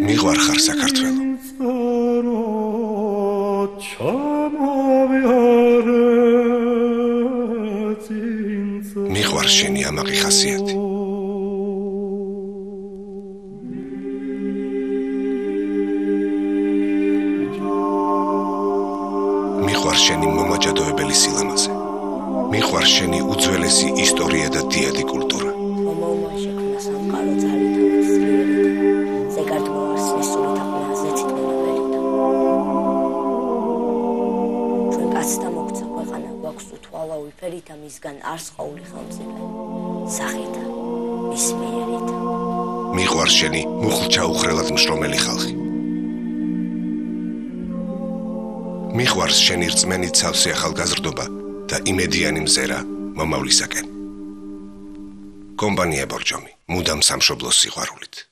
მიყვარხარ საქართველო. მიყვარს შენი ამაყი ხასიათი. მიყვარს შენი მომაჯადოებელი სილამაზე. მიყვარს შენი უძველესი ისტორია და დიადი კულტურა. ფერით ამისგან არს ყოველი ხელმწიფე სახითა მის მიერით მიყვარს შენი მუხლჩა უხრელად მშრომელი ხალხი. მიყვარს შენი რწმენი ცავსი ახალგაზრდობა და იმედიანი მზერა მომავლისაკენ. კომპანია ბორჯომი მუდამ სამშობლოს სიყვარულით.